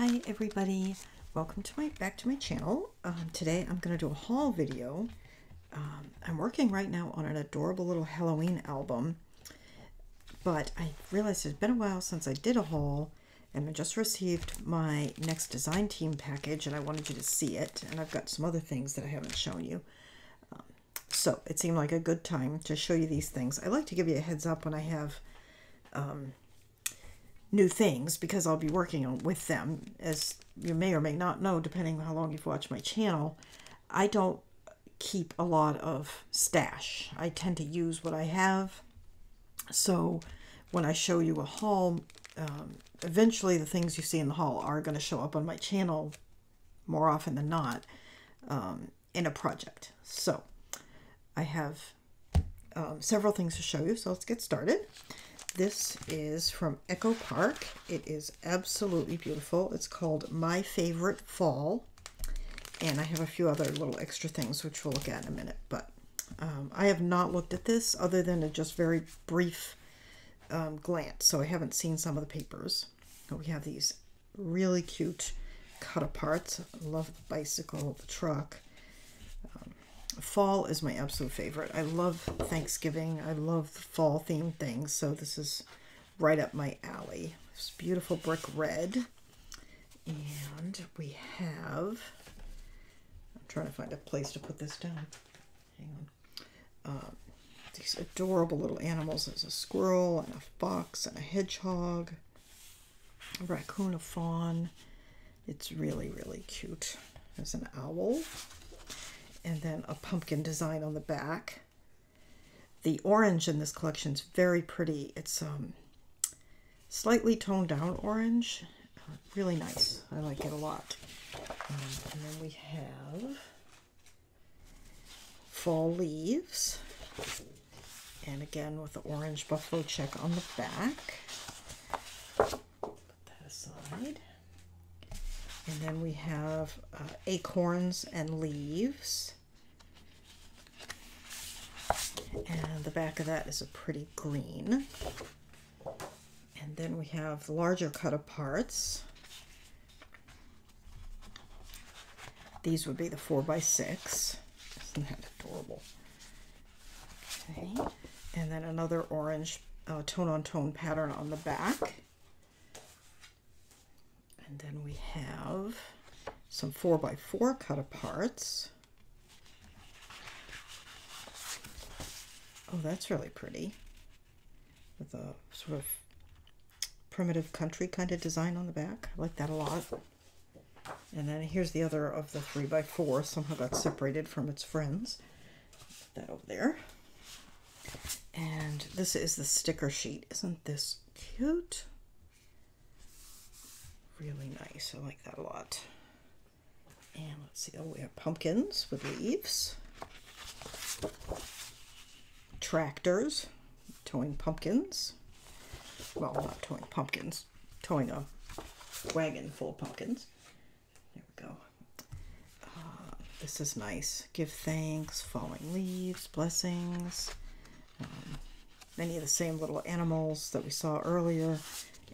Hi everybody, welcome to back to my channel. Today I'm going to do a haul video. I'm working right now on an adorable little Halloween album, but I realized it's been a while since I did a haul, and I just received my next design team package and I wanted you to see it, and I've got some other things that I haven't shown you. So it seemed like a good time to show you these things. I like to give you a heads up when I have new things, because I'll be working with them. As you may or may not know, depending on how long you've watched my channel, I don't keep a lot of stash. I tend to use what I have. So when I show you a haul, eventually the things you see in the haul are going to show up on my channel more often than not in a project. So I have several things to show you, so let's get started. This is from Echo Park. It is absolutely beautiful. It's called My Favorite Fall, and I have a few other little extra things which we'll look at in a minute, but I have not looked at this other than a just very brief glance, so I haven't seen some of the papers. We have these really cute cut aparts. I love the bicycle, the truck. Fall is my absolute favorite. I love Thanksgiving. I love fall themed things, so this is right up my alley. This beautiful brick red. And we have, I'm trying to find a place to put this down. Hang on. These adorable little animals. There's a squirrel and a fox and a hedgehog, a raccoon, a fawn. It's really, really cute. There's an owl. And then a pumpkin design on the back. The orange in this collection is very pretty. It's slightly toned down orange. Really nice. I like it a lot. And then we have fall leaves. And again with the orange buffalo check on the back. Put that aside. And then we have acorns and leaves. And the back of that is a pretty green. And then we have the larger cut aparts. These would be the 4x6. Isn't that adorable? Okay. And then another orange tone-on-tone pattern on the back. And then we have some 4x4 cut aparts. Oh, that's really pretty. With a sort of primitive country kind of design on the back. I like that a lot. And then here's the other of the 3x4. Somehow got separated from its friends. Put that over there. And this is the sticker sheet. Isn't this cute? Really nice. I like that a lot. And let's see. Oh, we have pumpkins with leaves. Tractors towing pumpkins. Well, not towing pumpkins. Towing a wagon full of pumpkins. There we go. This is nice. Give thanks. Falling leaves. Blessings. Many of the same little animals that we saw earlier.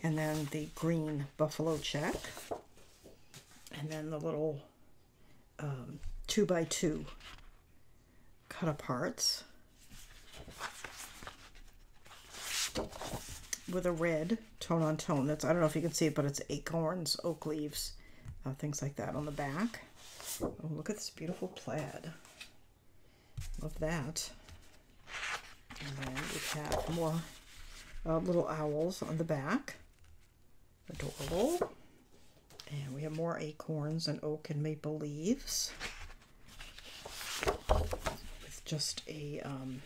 And then the green buffalo check. And then the little 2x2 cut aparts. With a red tone-on-tone. That's, I don't know if you can see it, but it's acorns, oak leaves, things like that on the back. Oh, look at this beautiful plaid. Love that. And then we have more little owls on the back. Adorable. And we have more acorns and oak and maple leaves. With just a, I don't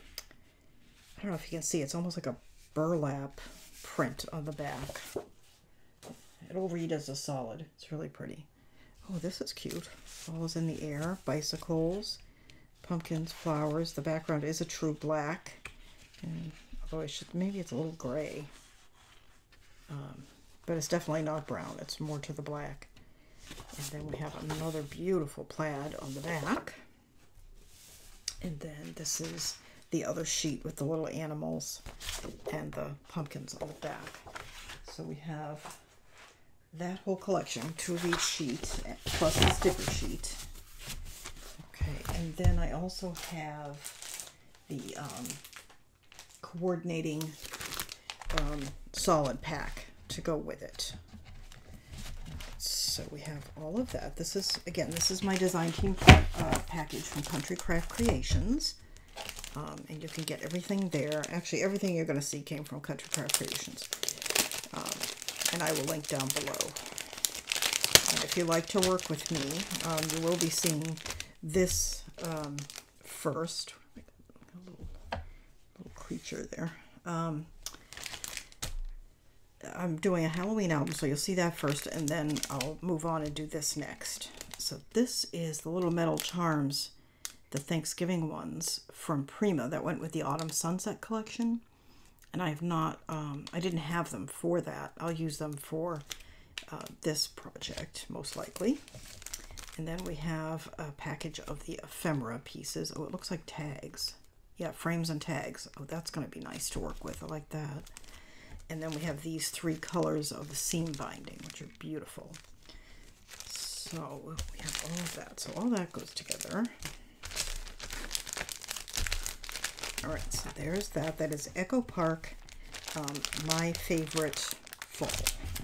know if you can see, it's almost like a burlap print on the back. It'll read as a solid. It's really pretty. Oh, this is cute. Fall is in the air. Bicycles, pumpkins, flowers. The background is a true black. And although maybe it's a little gray. But it's definitely not brown. It's more to the black. And then we have another beautiful plaid on the back. And then this is the other sheet with the little animals and the pumpkins on the back. So we have that whole collection, 2 of each sheet, plus the sticker sheet. Okay, and then I also have the coordinating solid pack to go with it. So we have all of that. This is my design team package from Country Craft Creations. And you can get everything there. Actually, everything you're going to see came from Country Craft Creations. And I will link down below. And if you like to work with me, you will be seeing this first. A little creature there. I'm doing a Halloween album, so you'll see that first, and then I'll move on and do this next. So this is the little metal charms, the Thanksgiving ones from Prima that went with the Autumn Sunset collection. And I have not, I didn't have them for that. I'll use them for this project, most likely. And then we have a package of the ephemera pieces. Oh, it looks like tags. Yeah, frames and tags. Oh, that's going to be nice to work with. I like that. And then we have these 3 colors of the seam binding, which are beautiful. So we have all of that. So all that goes together. All right, so there's that. That is Echo Park, my favorite fall.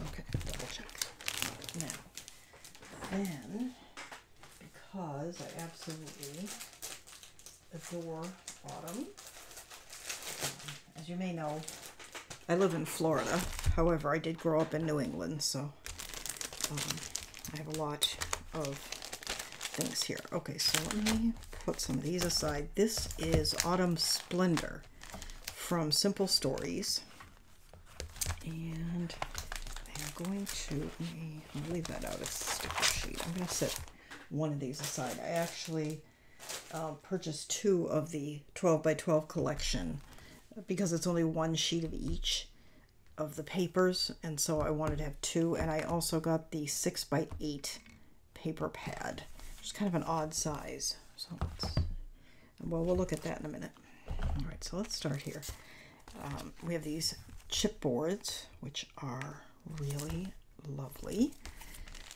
Okay, double check. Now, then, because I absolutely adore autumn, as you may know, I live in Florida. However, I did grow up in New England, so I have a lot of things here. Okay, so let me put some of these aside. This is Autumn Splendor from Simple Stories. And I'm going to, I'll leave that out as a sticker sheet. I'm going to set one of these aside. I actually purchased 2 of the 12 by 12 collection because it's only 1 sheet of each of the papers, and so I wanted to have 2. And I also got the 6 by 8 paper pad, which is kind of an odd size. So we'll look at that in a minute. All right, so let's start here. We have these chipboards, which are really lovely.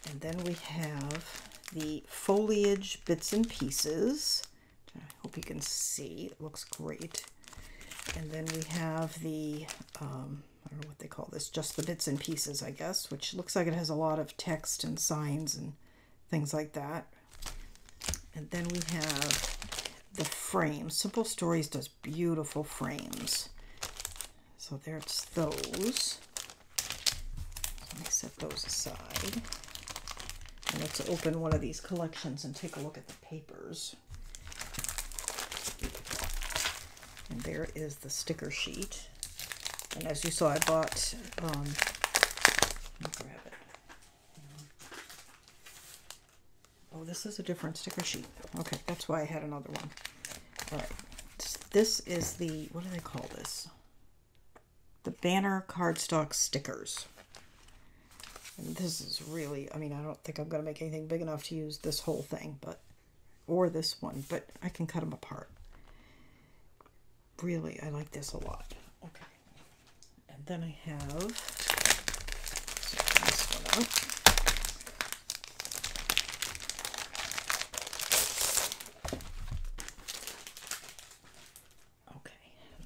And then we have the foliage bits and pieces. I hope you can see. It looks great. And then we have the, I don't know what they call this, just the bits and pieces, I guess, which looks like it has a lot of text and signs and things like that. And then we have the frames. Simple Stories does beautiful frames. So there's those. Let me set those aside. And let's open one of these collections and take a look at the papers. And there is the sticker sheet. And as you saw, I bought, let me grab it. Oh, this is a different sticker sheet. Okay, that's why I had another one. All right, this is the, what do they call this? The banner cardstock stickers. And this is really, I mean, I don't think I'm going to make anything big enough to use this whole thing, but, or this one, but I can cut them apart. Really, I like this a lot. Okay. And then I have this one out. Okay.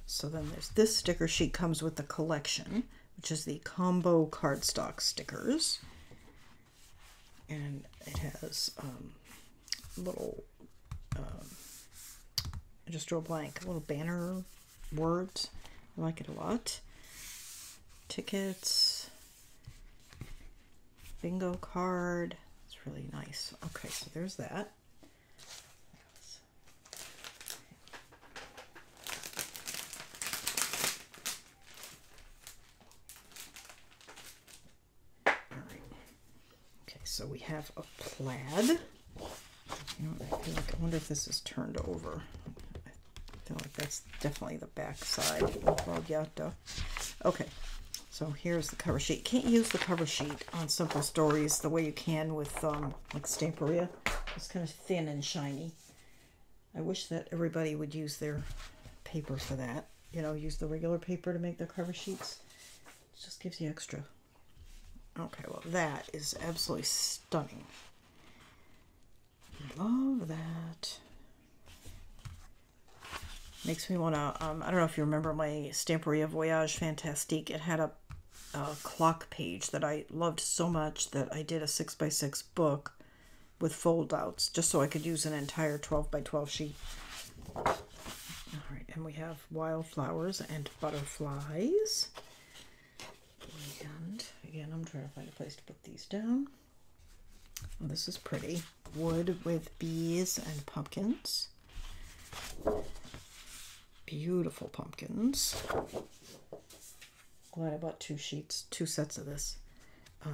So then there's this sticker sheet comes with the collection, which is the combo cardstock stickers. And it has little I just drew a blank, little banner words. I like it a lot. Tickets, bingo card. It's really nice. Okay, so there's that. All right. Okay, so we have a plaid. You know, I feel like, I wonder if this is turned over. I feel like that's definitely the back side. Okay, so here's the cover sheet. Can't use the cover sheet on Simple Stories the way you can with like Stamperia. It's kind of thin and shiny. I wish that everybody would use their paper for that. You know, use the regular paper to make their cover sheets. It just gives you extra Okay, well that is absolutely stunning. Love that. Makes me want to, I don't know if you remember my Stamperia Voyage Fantastique. It had a clock page that I loved so much that I did a 6x6 book with fold outs just so I could use an entire 12x12 sheet. All right, and we have wildflowers and butterflies. And again, I'm trying to find a place to put these down. Oh, this is pretty. Wood with bees and pumpkins. Beautiful pumpkins. Glad I bought 2 sheets, 2 sets of this.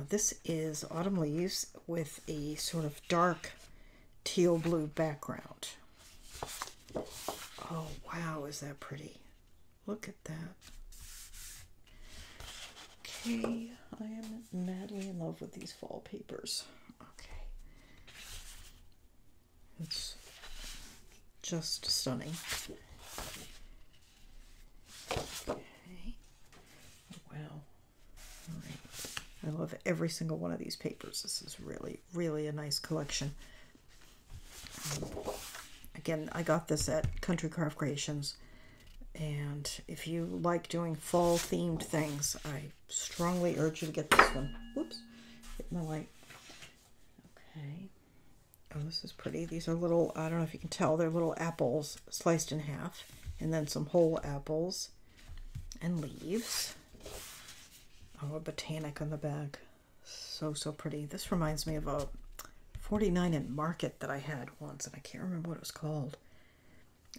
This is autumn leaves with a sort of dark teal blue background. Oh wow, is that pretty? Look at that. Okay, I am madly in love with these fall papers. Okay. It's just stunning. Okay. Wow. All right. I love every single one of these papers. This is really, really a nice collection. Again, I got this at Country Craft Creations. And if you like doing fall themed things, I strongly urge you to get this one. Whoops, hit my light. Okay. Oh, this is pretty. These are little, I don't know if you can tell, they're little apples sliced in half. And then some whole apples and leaves. Oh, a botanic on the back. So, so pretty. This reminds me of a 49 in Market that I had once, and I can't remember what it was called.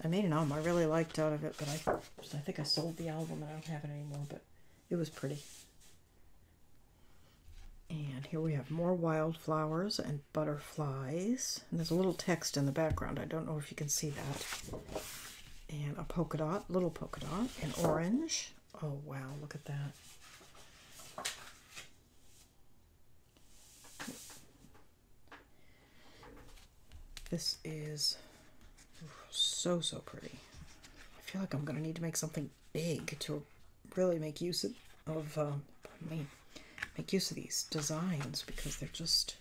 I made an album I really liked out of it, but I think I sold the album and I don't have it anymore, but it was pretty. And here we have more wildflowers and butterflies. And there's a little text in the background. I don't know if you can see that. And a polka dot, little polka dot, and orange. Oh, wow, look at that. This is so, so pretty. I feel like I'm going to need to make something big to really make use of make use of these designs because they're just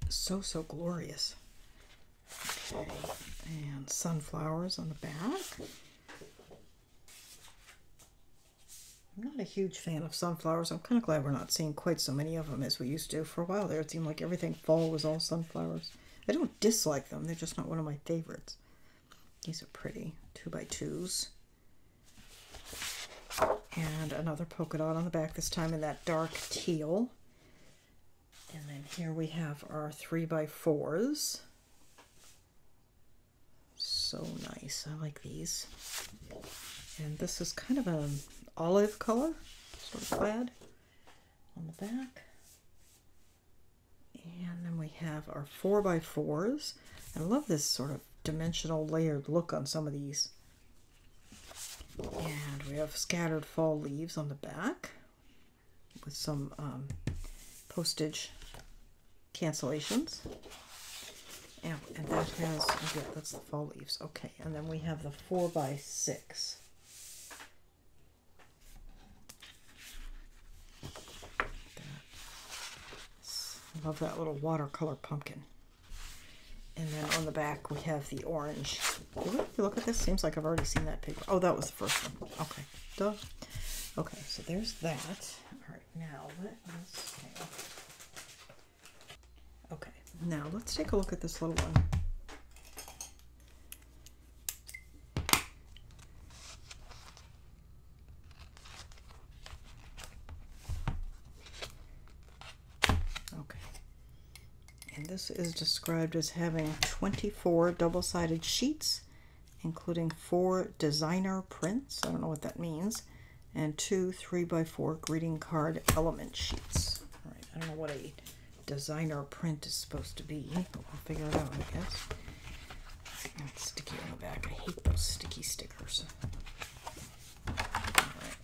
so, so glorious. Okay, and sunflowers on the back. I'm not a huge fan of sunflowers. I'm kind of glad we're not seeing quite so many of them as we used to. For a while there, it seemed like everything fall was all sunflowers. I don't dislike them. They're just not one of my favorites. These are pretty. 2x2s. And another polka dot on the back, this time in that dark teal. And then here we have our 3x4s. So nice. I like these. And this is kind of an olive color, sort of plaid on the back. And then we have our 4x4s. I love this sort of dimensional layered look on some of these. And we have scattered fall leaves on the back with some postage cancellations. And that has, oh yeah, that's the fall leaves. Okay, and then we have the 4x6. I love that little watercolor pumpkin. And then on the back we have the orange. Look at this. Seems like I've already seen that paper. Oh, that was the first one. Okay. Duh. Okay, so there's that. All right, now let us see. Okay, now let's take a look at this little one. And this is described as having 24 double-sided sheets, including 4 designer prints, I don't know what that means, and 2 3x4 greeting card element sheets. All right, I don't know what a designer print is supposed to be, but we'll figure it out, I guess. And it's sticky on the back. I hate those sticky stickers. All right.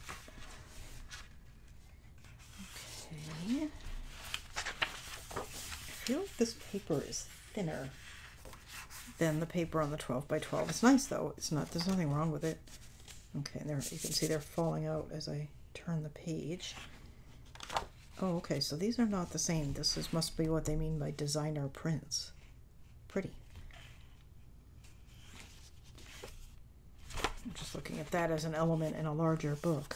Okay. I feel like this paper is thinner than the paper on the 12x12. It's nice though. It's not. There's nothing wrong with it. Okay, and there you can see they're falling out as I turn the page. Oh, okay, so these are not the same. This is must be what they mean by designer prints. Pretty. I'm just looking at that as an element in a larger book.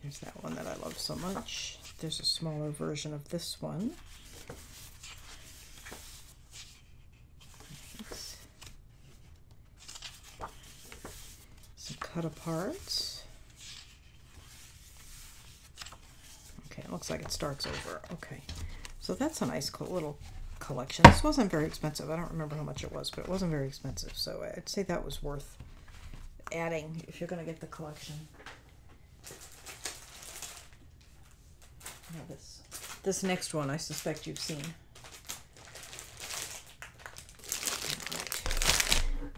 There's that one that I love so much. There's a smaller version of this one. Some cut aparts. Okay, it looks like it starts over. Okay, so that's a nice little collection. This wasn't very expensive. I don't remember how much it was, but it wasn't very expensive. So I'd say that was worth adding if you're going to get the collection. Now this next one I suspect you've seen.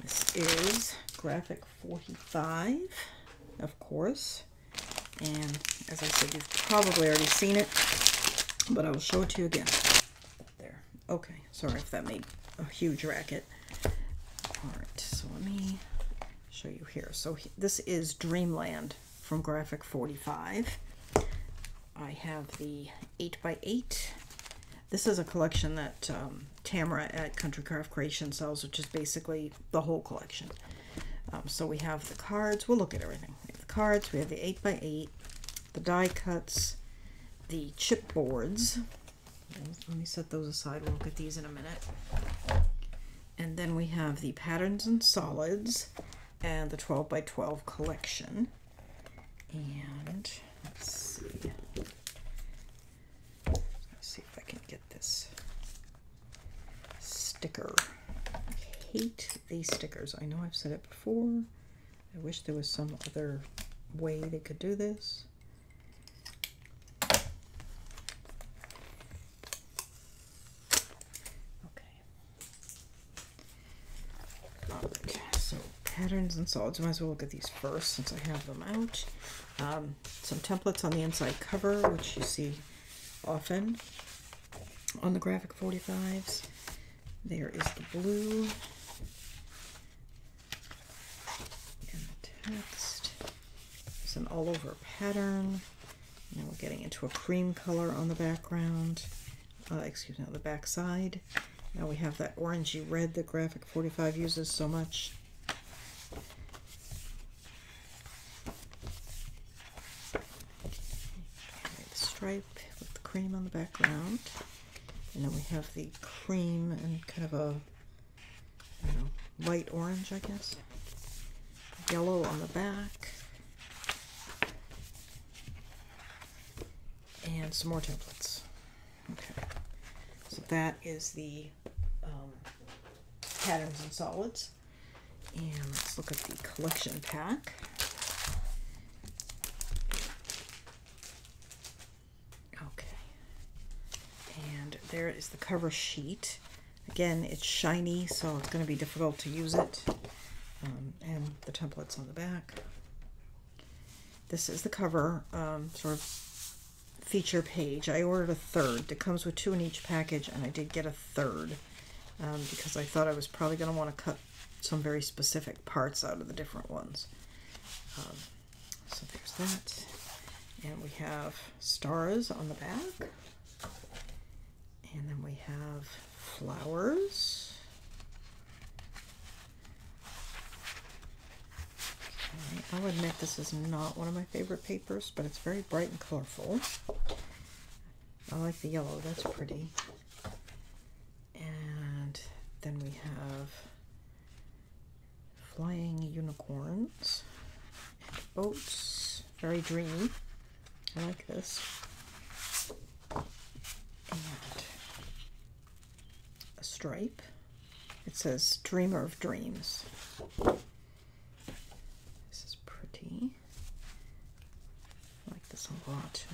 This is Graphic45, of course. And as I said, you've probably already seen it, but I will show it to you again. There. Okay. Sorry if that made a huge racket. All right. So let me show you here. So this is Dreamland from Graphic45. I have the 8x8. This is a collection that Tamara at Country Craft Creation sells, which is basically the whole collection. So we have the cards. We'll look at everything. We have the cards. We have the 8x8, the die cuts, the chipboards. Let me set those aside. We'll look at these in a minute. And then we have the patterns and solids and the 12x12 collection. And let's see. Let's see if I can get this sticker. I hate these stickers. I know I've said it before. I wish there was some other way they could do this. Patterns and solids. Might as well look at these first since I have them out. Some templates on the inside cover, which you see often on the Graphic45s. There is the blue and the text. It's an all-over pattern. Now we're getting into a cream color on the background. Excuse me, on the back side. Now we have that orangey red that Graphic45 uses so much. Stripe with the cream on the background, and then we have the cream and kind of a light orange, I guess, yellow on the back, and some more templates. Okay, so that is the patterns and solids, and let's look at the collection pack. There is the cover sheet. Again, it's shiny, so it's going to be difficult to use it. And the templates on the back. This is the cover, sort of feature page. I ordered a third. It comes with 2 in each package, and I did get a third because I thought I was probably going to want to cut some very specific parts out of the different ones. So there's that. And we have stars on the back. And then we have flowers. Okay, I'll admit this is not one of my favorite papers, but it's very bright and colorful. I like the yellow, that's pretty. And then we have flying unicorns and boats. Very dreamy. I like this. And a stripe. It says Dreamer of Dreams. This is pretty. I like this a lot.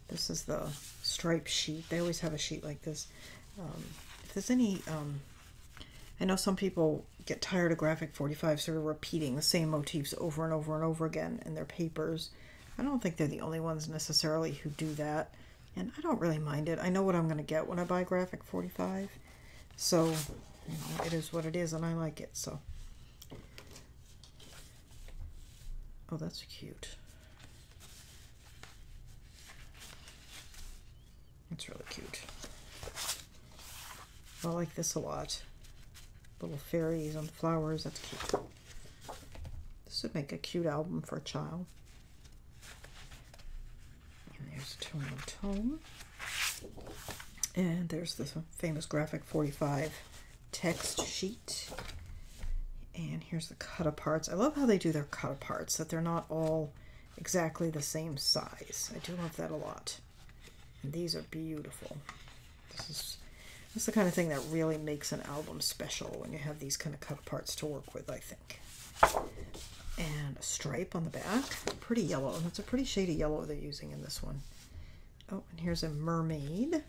This is the stripe sheet. They always have a sheet like this. If there's any, I know some people get tired of Graphic45 sort of repeating the same motifs over and over and over again in their papers. I don't think they're the only ones necessarily who do that. And I don't really mind it. I know what I'm going to get when I buy Graphic45. So, you know, it is what it is and I like it, so. Oh, that's cute. That's really cute. I like this a lot. Little fairies and flowers, that's cute. This would make a cute album for a child. And there's Tone on Tone. And there's this famous Graphic45 text sheet. And here's the cut-aparts. I love how they do their cut-aparts, that they're not all exactly the same size. I do love that a lot. And these are beautiful. This is the kind of thing that really makes an album special when you have these kind of cut-aparts to work with, I think. And a stripe on the back. Pretty yellow. It's a pretty shade of yellow they're using in this one. Oh, and here's a mermaid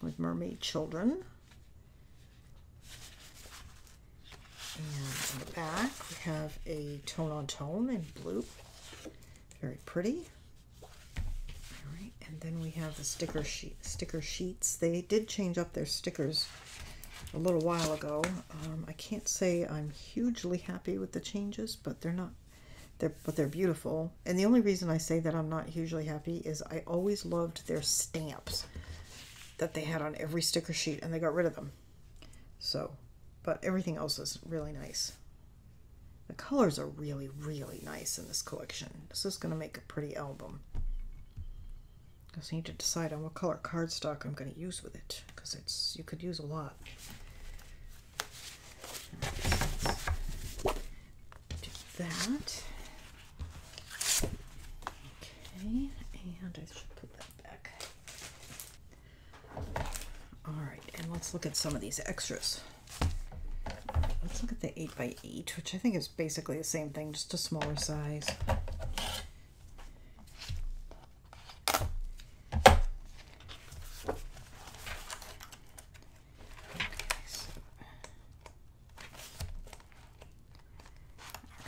with mermaid children. And on the back, we have a Tone on Tone in blue. Very pretty. All right, and then we have the sticker sheets. They did change up their stickers a little while ago. I can't say I'm hugely happy with the changes, but they're beautiful. And the only reason I say that I'm not hugely happy is I always loved their stamps that they had on every sticker sheet, and they got rid of them. So, but everything else is really nice. The colors are really, really nice in this collection. This is going to make a pretty album. I just need to decide on what color cardstock I'm going to use with it, because you could use a lot. Do that. Okay, and I should put that back. All right, and let's look at some of these extras. Let's look at the 8x8, which I think is basically the same thing, just a smaller size.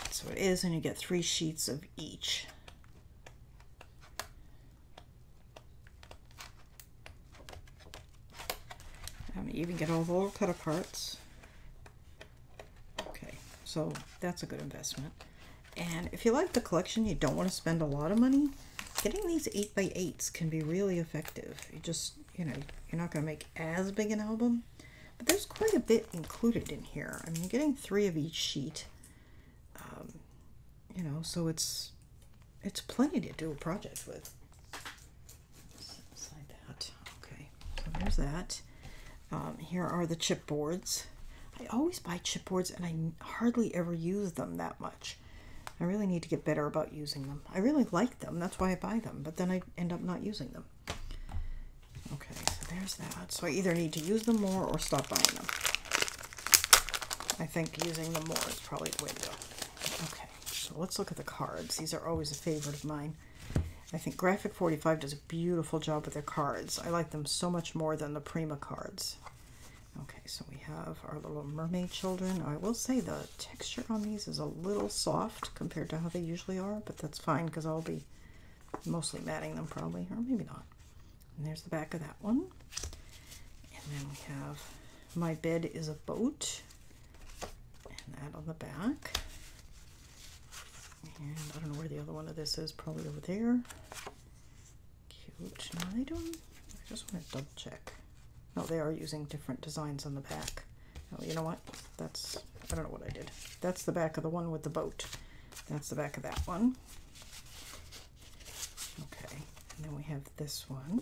So it is, and you get 3 sheets of each. You even get all the little cut-aparts. Okay, so that's a good investment. And if you like the collection, you don't want to spend a lot of money, getting these 8x8s can be really effective. You just, you're not going to make as big an album, but there's quite a bit included in here. I mean, you're getting 3 of each sheet. So it's plenty to do a project with. Set aside that. Okay, so there's that. Here are the chipboards. I always buy chipboards and I hardly ever use them that much. I really need to get better about using them. I really like them, that's why I buy them, but then I end up not using them. Okay, so there's that. So I either need to use them more or stop buying them. I think using them more is probably the way to go. Okay, so let's look at the cards. These are always a favorite of mine. I think Graphic45 does a beautiful job with their cards. I like them so much more than the Prima cards. Okay, so we have our little mermaid children. I will say the texture on these is a little soft compared to how they usually are, but that's fine because I'll be mostly matting them probably, or maybe not. And there's the back of that one. And then we have My Bed is a Boat, and that on the back. And I don't know where the other one of this is, probably over there. Cute. No, they don't. I just want to double check. No, they are using different designs on the back. Oh, you know what? I don't know what I did. That's the back of the one with the boat. That's the back of that one. Okay, and then we have this one.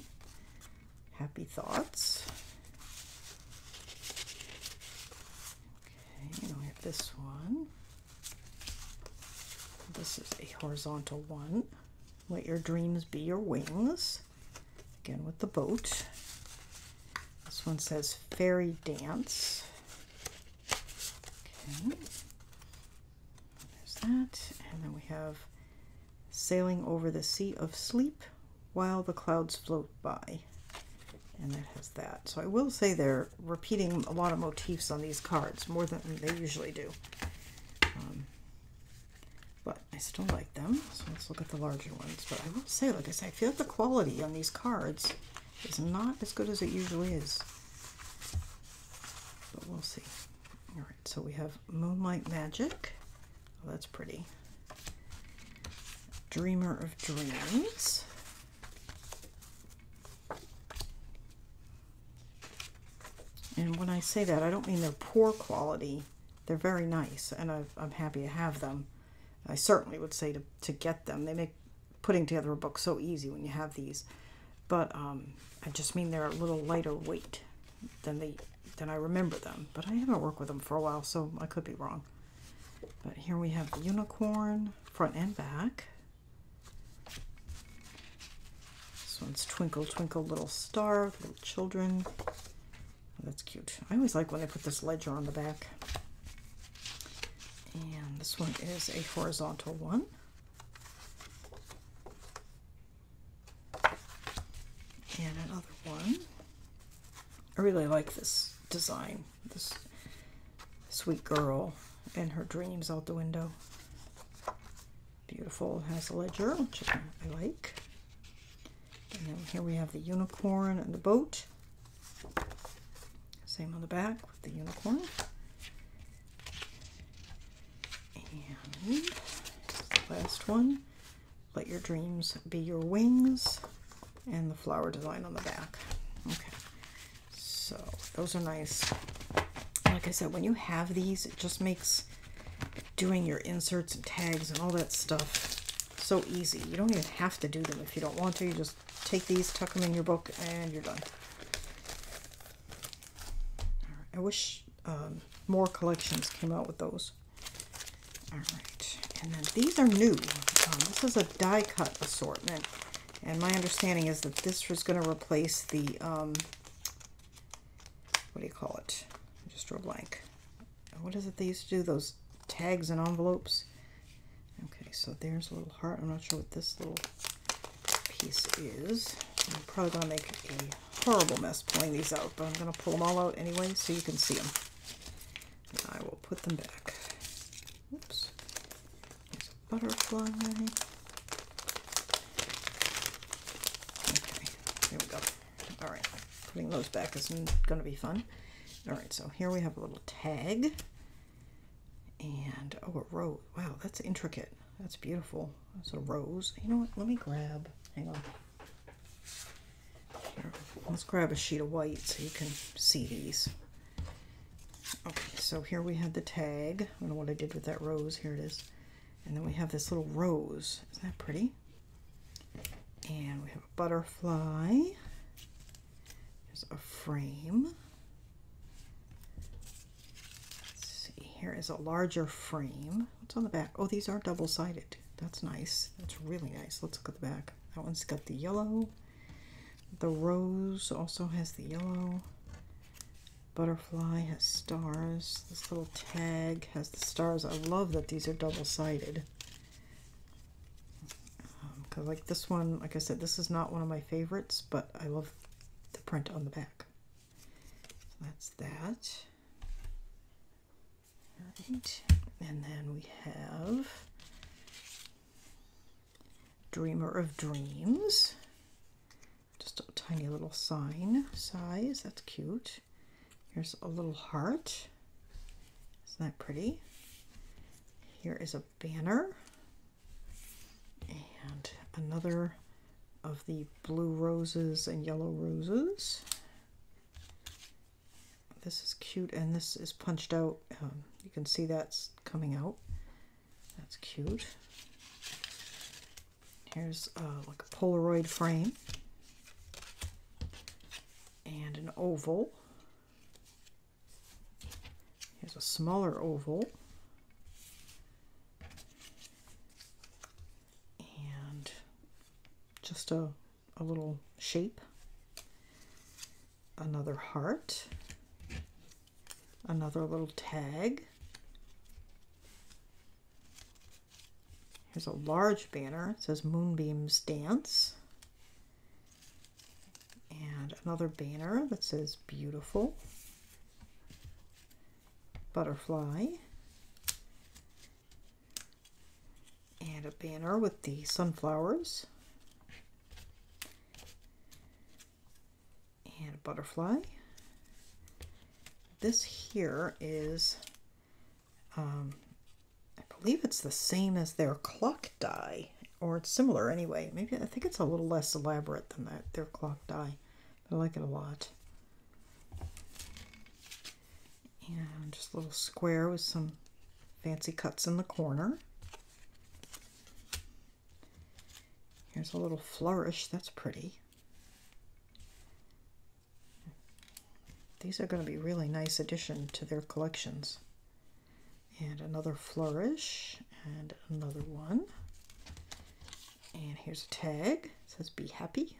Happy Thoughts. Okay, and we have this one. This is a horizontal one. Let Your Dreams Be Your Wings. Again with the boat. This one says Fairy Dance. Okay. There's that. And then we have Sailing Over the Sea of Sleep While the Clouds Float By. And that has that. So I will say they're repeating a lot of motifs on these cards, more than they usually do. But I still like them. So let's look at the larger ones. But I will say, like I say, I feel like the quality on these cards is not as good as it usually is. But we'll see. All right, so we have Moonlight Magic. Oh, that's pretty. Dreamer of Dreams. And when I say that, I don't mean they're poor quality. They're very nice, and I'm happy to have them. I certainly would say to get them. They make putting together a book so easy when you have these. But I just mean they're a little lighter weight than I remember them. But I haven't worked with them for a while, so I could be wrong. But here we have the unicorn, front and back. This one's Twinkle, Twinkle, Little Star, little children. Oh, that's cute. I always like when they put this ledger on the back. And this one is a horizontal one. And another one. I really like this design. This sweet girl and her dreams out the window. Beautiful. It has a ledger, which I like. And then here we have the unicorn and the boat. Same on the back with the unicorn. And the last one, let your dreams be your wings, and the flower design on the back. Okay, so those are nice. Like I said, when you have these, it just makes doing your inserts and tags and all that stuff so easy. You don't even have to do them if you don't want to. You just take these, tuck them in your book, and you're done. All right. I wish more collections came out with those. All right, and then these are new. This is a die cut assortment, and my understanding is that this was going to replace the, what do you call it? I just drew a blank. What is it they used to do? Those tags and envelopes. Okay, so there's a little heart. I'm not sure what this little piece is. I'm probably going to make a horrible mess pulling these out, but I'm going to pull them all out anyway so you can see them. And I will put them back. Oops. There's a butterfly. Okay, here we go. All right, putting those back isn't going to be fun. All right, so here we have a little tag. And, oh, a rose. Wow, that's intricate. That's beautiful. That's a rose. You know what? Let me grab, hang on. Here, let's grab a sheet of white so you can see these. Okay, so here we have the tag. I don't know what I did with that rose. Here it is. And then we have this little rose. Isn't that pretty? And we have a butterfly. There's a frame. Let's see. Here is a larger frame. What's on the back? Oh, these are double-sided. That's nice. That's really nice. Let's look at the back. That one's got the yellow. The rose also has the yellow. Butterfly has stars. This little tag has the stars. I love that these are double-sided. Because like this one, like I said, this is not one of my favorites, but I love the print on the back. So that's that. All right. And then we have Dreamer of Dreams. Just a tiny little sign size. That's cute. Here's a little heart. Isn't that pretty? Here is a banner. And another of the blue roses and yellow roses. This is cute, and this is punched out. You can see that's coming out. That's cute. Here's like a Polaroid frame. And an oval. Here's a smaller oval. And just a little shape. Another heart. Another little tag. Here's a large banner. It says Moonbeams Dance. And another banner that says Beautiful. Butterfly. And a banner with the sunflowers. And a butterfly. This here is, I believe it's the same as their clock die, or it's similar anyway. Maybe, I think it's a little less elaborate than their clock die, but I like it a lot. And just a little square with some fancy cuts in the corner. Here's a little flourish, that's pretty. These are going to be really nice addition to their collections. And another flourish, and another one. And here's a tag, it says be happy.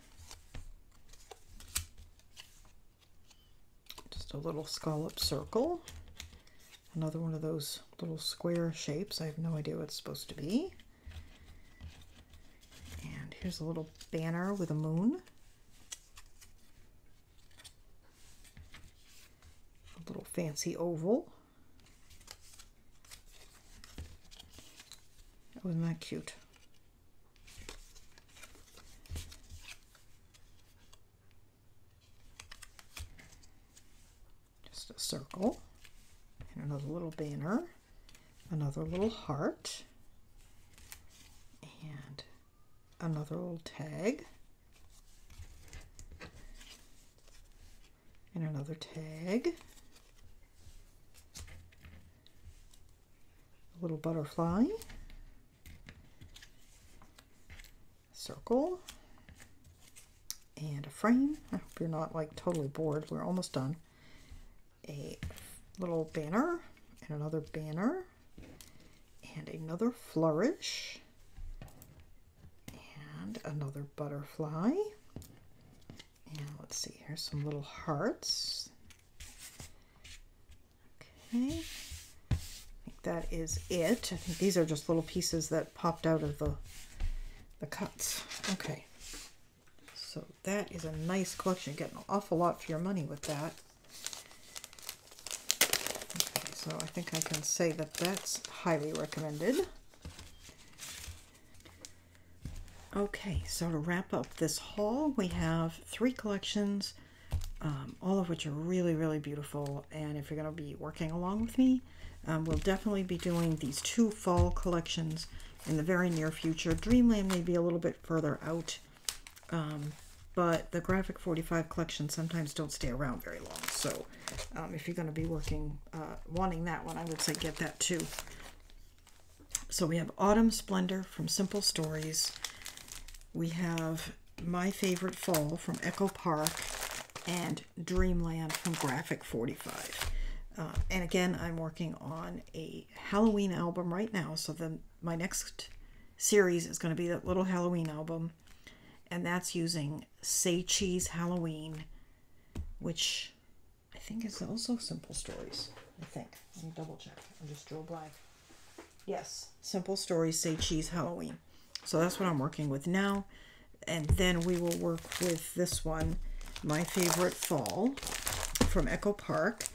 Just a little scallop circle. Another one of those little square shapes. I have no idea what it's supposed to be. And here's a little banner with a moon. A little fancy oval. Oh, isn't that cute? Just a circle. And another little banner, another little heart, and another little tag, and another tag, a little butterfly, circle, and a frame. I hope you're not like totally bored. We're almost done. A little banner and another banner and another flourish and another butterfly, and let's see, here's some little hearts. Okay, I think that is it. I think these are just little pieces that popped out of the cuts. Okay, so that is a nice collection. Getting an awful lot for your money with that. So I think I can say that that's highly recommended. Okay, so to wrap up this haul, we have 3 collections, all of which are really, really beautiful. And if you're going to be working along with me, we'll definitely be doing these 2 fall collections in the very near future. Dreamland may be a little bit further out, but the Graphic 45 collections sometimes don't stay around very long. So if you're going to be working, wanting that one, I would say get that too. So we have Autumn Splendor from Simple Stories. We have My Favorite Fall from Echo Park, and Dreamland from Graphic 45. And again, I'm working on a Halloween album right now. So then my next series is going to be that little Halloween album. And that's using Say Cheese Halloween, which I think is also Simple Stories. I think. Let me double check. I just drew a blank. Yes, Simple Stories, Say Cheese Halloween. So that's what I'm working with now. And then we will work with this one, My Favorite Fall from Echo Park.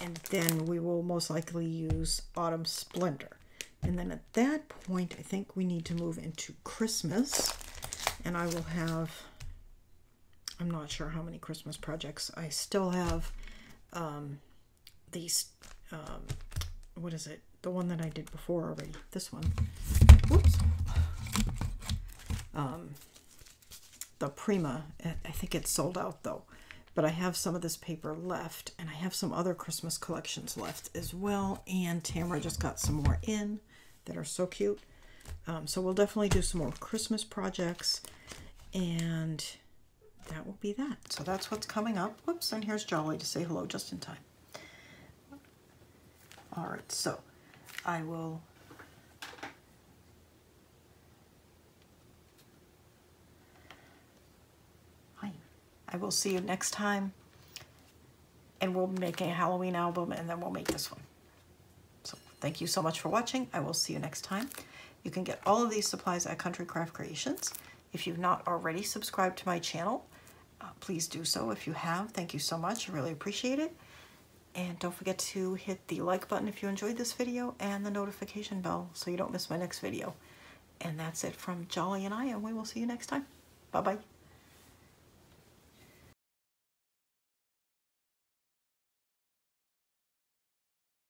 And then we will most likely use Autumn Splendor. And then at that point, I think we need to move into Christmas. And I will have, I'm not sure how many Christmas projects. I still have these, what is it? The one that I did before already. This one. Whoops. The Prima. I think it's sold out though. But I have some of this paper left. And I have some other Christmas collections left as well. And Tamara just got some more in that are so cute. So we'll definitely do some more Christmas projects, and that will be that. So that's what's coming up. Whoops, and here's Jolly to say hello just in time. All right, so I will... Hi. I will see you next time, and we'll make a Halloween album, and then we'll make this one. So thank you so much for watching. I will see you next time. You can get all of these supplies at Country Craft Creations. If you've not already subscribed to my channel, please do so. If you have, thank you so much. I really appreciate it. And don't forget to hit the like button if you enjoyed this video and the notification bell so you don't miss my next video. And that's it from Jolly and I, and we will see you next time. Bye-bye.